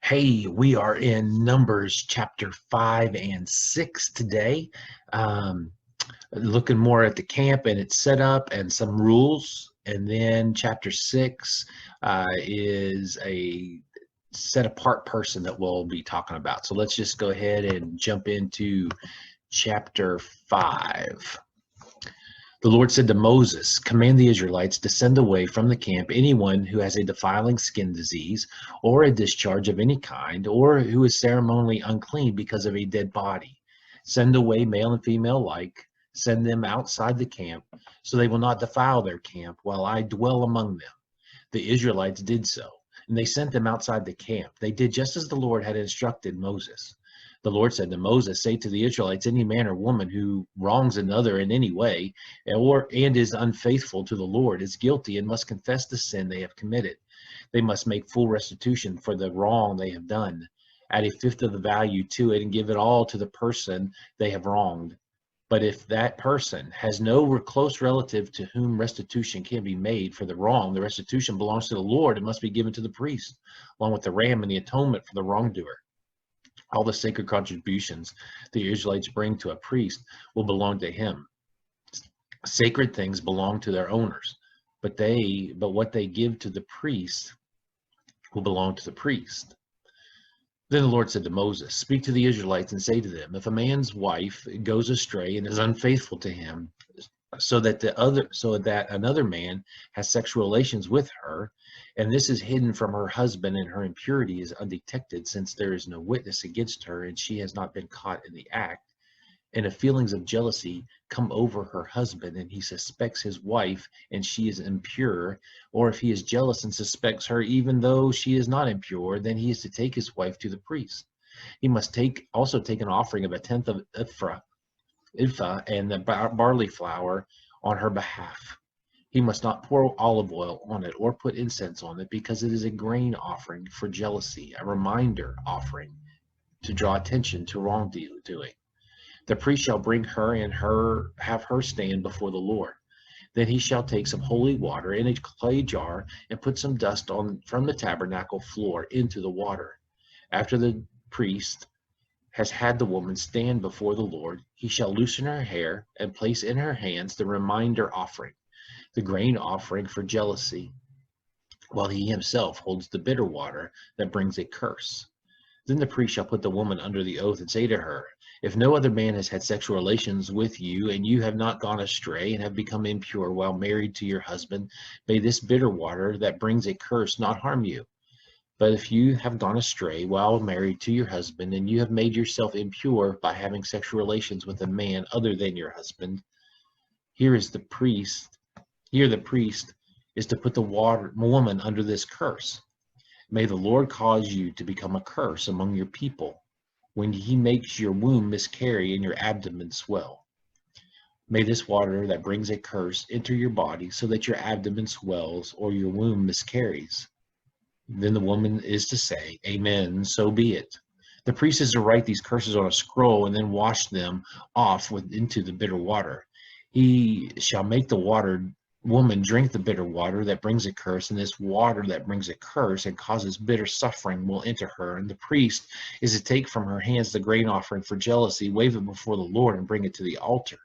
Hey, we are in Numbers chapter 5 and 6 today. Um, Looking more at the camp and its setup and some rules. And then chapter 6 is a set apart person that we'll be talking about. So let's just go ahead and jump into chapter 5. The Lord said to Moses, "Command the Israelites to send away from the camp anyone who has a defiling skin disease, or a discharge of any kind, or who is ceremonially unclean because of a dead body. Send away male and female alike. Send them outside the camp, so they will not defile their camp while I dwell among them." The Israelites did so, and they sent them outside the camp. They did just as the Lord had instructed Moses. The Lord said to Moses, "Say to the Israelites, any man or woman who wrongs another in any way, and is unfaithful to the Lord, is guilty and must confess the sin they have committed. They must make full restitution for the wrong they have done. Add a fifth of the value to it and give it all to the person they have wronged. But if that person has no close relative to whom restitution can be made for the wrong, the restitution belongs to the Lord and must be given to the priest, along with the ram and the atonement for the wrongdoer. All the sacred contributions the Israelites bring to a priest will belong to him. Sacred things belong to their owners, but what they give to the priest will belong to the priest." Then the Lord said to Moses, "Speak to the Israelites and say to them, if a man's wife goes astray and is unfaithful to him, so that another man has sexual relations with her, and this is hidden from her husband, and her impurity is undetected, since there is no witness against her and she has not been caught in the act, and if feelings of jealousy come over her husband and he suspects his wife and she is impure, or if he is jealous and suspects her even though she is not impure, then he is to take his wife to the priest. He must also take an offering of a tenth of ephah and the barley flour on her behalf. He must not pour olive oil on it or put incense on it, because it is a grain offering for jealousy, a reminder offering to draw attention to wrongdoing. The priest shall bring her and have her stand before the Lord. Then he shall take some holy water in a clay jar and put some dust from the tabernacle floor into the water. After the priest has had the woman stand before the Lord, he shall loosen her hair and place in her hands the reminder offering, the grain offering for jealousy, while he himself holds the bitter water that brings a curse. Then the priest shall put the woman under the oath and say to her, if no other man has had sexual relations with you, and you have not gone astray and have become impure while married to your husband, may this bitter water that brings a curse not harm you. But if you have gone astray while married to your husband, and you have made yourself impure by having sexual relations with a man other than your husband, here the priest is to put the woman under this curse. May the Lord cause you to become a curse among your people, when he makes your womb miscarry and your abdomen swell. May this water that brings a curse enter your body, so that your abdomen swells or your womb miscarries. Then the woman is to say, Amen, so be it. The priest is to write these curses on a scroll and then wash them off into the bitter water. He shall make the woman drink the bitter water that brings a curse, and this water that brings a curse and causes bitter suffering will enter her. And the priest is to take from her hands the grain offering for jealousy, wave it before the Lord, and bring it to the altar.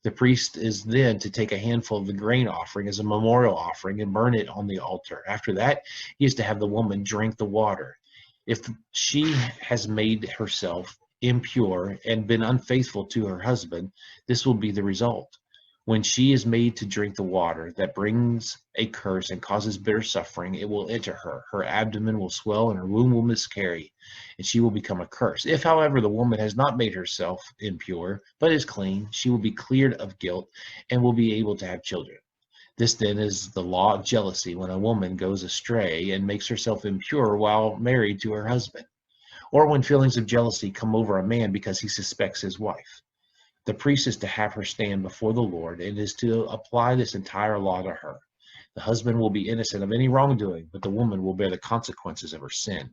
The priest is then to take a handful of the grain offering as a memorial offering and burn it on the altar. After that, he is to have the woman drink the water. If she has made herself impure and been unfaithful to her husband, this will be the result. When she is made to drink the water that brings a curse and causes bitter suffering, it will enter her. Her abdomen will swell and her womb will miscarry, and she will become a curse. If, however, the woman has not made herself impure, but is clean, she will be cleared of guilt and will be able to have children. This then is the law of jealousy when a woman goes astray and makes herself impure while married to her husband. or when feelings of jealousy come over a man because he suspects his wife. The priest is to have her stand before the Lord and is to apply this entire law to her. The husband will be innocent of any wrongdoing, but the woman will bear the consequences of her sin.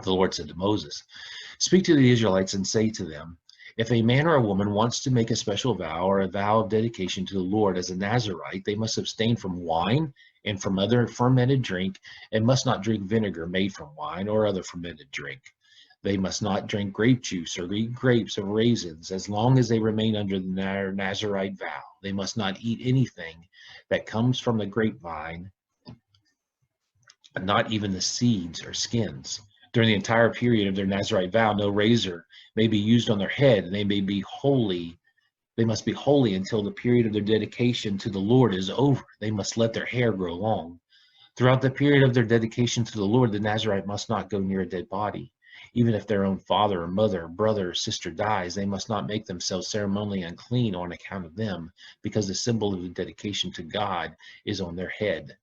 The Lord said to Moses, "Speak to the Israelites and say to them, if a man or a woman wants to make a special vow or a vow of dedication to the Lord as a Nazirite, they must abstain from wine and from other fermented drink, and must not drink vinegar made from wine or other fermented drink. They must not drink grape juice or eat grapes or raisins as long as they remain under the Nazirite vow. They must not eat anything that comes from the grapevine, not even the seeds or skins. During the entire period of their Nazirite vow, no razor may be used on their head, and they must be holy until the period of their dedication to the Lord is over. They must let their hair grow long. Throughout the period of their dedication to the Lord, the Nazirite must not go near a dead body. Even if their own father or mother, brother or sister dies, they must not make themselves ceremonially unclean on account of them, because the symbol of the dedication to God is on their head.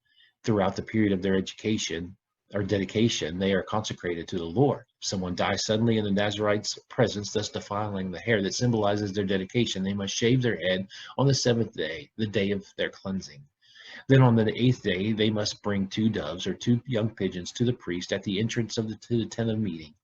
Throughout the period of their education or dedication, they are consecrated to the Lord. If someone dies suddenly in the Nazirite's presence, thus defiling the hair that symbolizes their dedication, they must shave their head on the seventh day, the day of their cleansing. Then on the eighth day, they must bring 2 doves or 2 young pigeons to the priest at the entrance to the tent of meeting.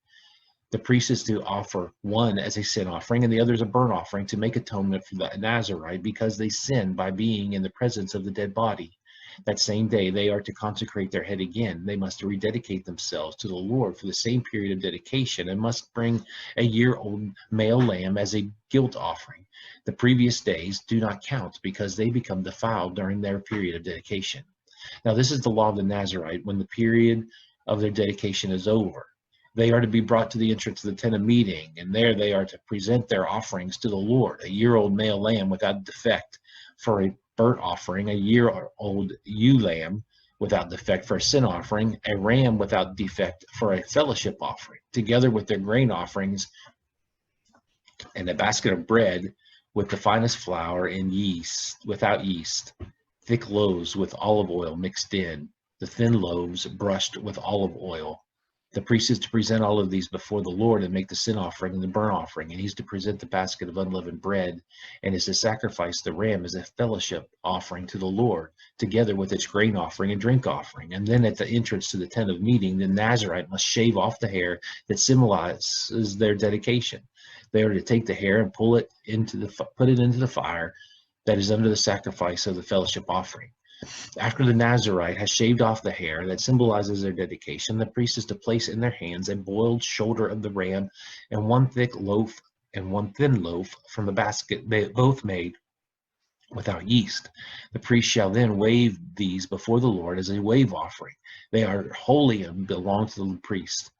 The priest is to offer one as a sin offering and the other as a burnt offering to make atonement for the Nazirite because they sinned by being in the presence of the dead body. That same day, they are to consecrate their head again. They must rededicate themselves to the Lord for the same period of dedication and must bring a year-old male lamb as a guilt offering. The previous days do not count because they become defiled during their period of dedication. Now, this is the law of the Nazirite when the period of their dedication is over. They are to be brought to the entrance of the tent of meeting, and there they are to present their offerings to the Lord, a year-old male lamb without defect for a burnt offering, a year-old ewe lamb without defect for a sin offering, a ram without defect for a fellowship offering, together with their grain offerings, and a basket of bread with the finest flour and yeast, without yeast, thick loaves with olive oil mixed in, the thin loaves brushed with olive oil. The priest is to present all of these before the Lord and make the sin offering and the burnt offering, and he's to present the basket of unleavened bread, and is to sacrifice the ram as a fellowship offering to the Lord, together with its grain offering and drink offering. And then at the entrance to the tent of meeting, the Nazirite must shave off the hair that symbolizes their dedication. They are to take the hair and put it into the fire that is under the sacrifice of the fellowship offering. After the Nazirite has shaved off the hair that symbolizes their dedication, the priest is to place in their hands a boiled shoulder of the ram and 1 thick loaf and 1 thin loaf from the basket, both made without yeast. The priest shall then wave these before the Lord as a wave offering. They are holy and belong to the priest,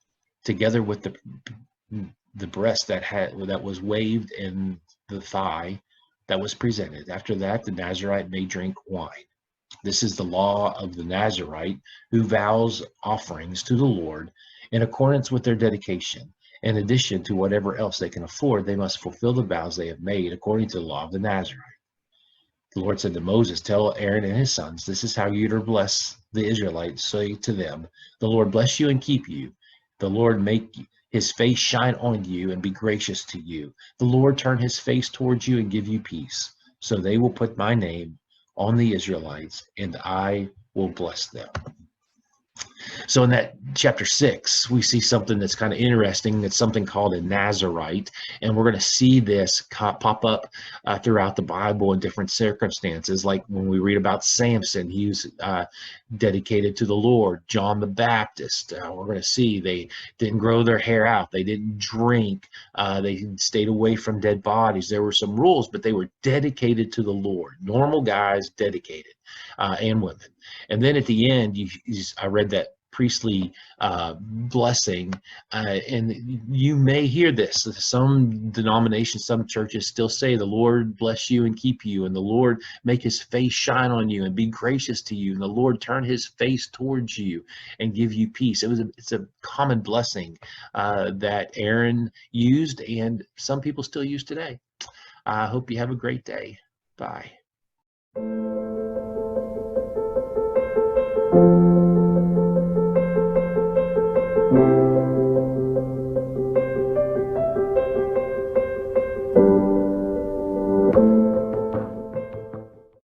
together with the breast that was waved and the thigh that was presented. After that, the Nazirite may drink wine. This is the law of the Nazirite who vows offerings to the Lord in accordance with their dedication. In addition to whatever else they can afford, they must fulfill the vows they have made according to the law of the Nazirite. The Lord said to Moses, "Tell Aaron and his sons, this is how you are to bless the Israelites. Say to them, the Lord bless you and keep you. The Lord make his face shine on you and be gracious to you. The Lord turn his face towards you and give you peace. So they will put my name on the Israelites, and I will bless them." So in that chapter 6, we see something that's kind of interesting. It's something called a Nazirite, and we're going to see this pop up throughout the Bible in different circumstances. Like when we read about Samson, he was dedicated to the Lord. John the Baptist, we're going to see they didn't grow their hair out. They didn't drink. They stayed away from dead bodies. There were some rules, but they were dedicated to the Lord. Normal guys, dedicated, and women. And then at the end, I read that priestly blessing, and you may hear this. Some denominations, some churches still say, "The Lord bless you and keep you, and the Lord make his face shine on you and be gracious to you, and the Lord turn his face towards you and give you peace." It's a common blessing that Aaron used, and some people still use today. I hope you have a great day. Bye.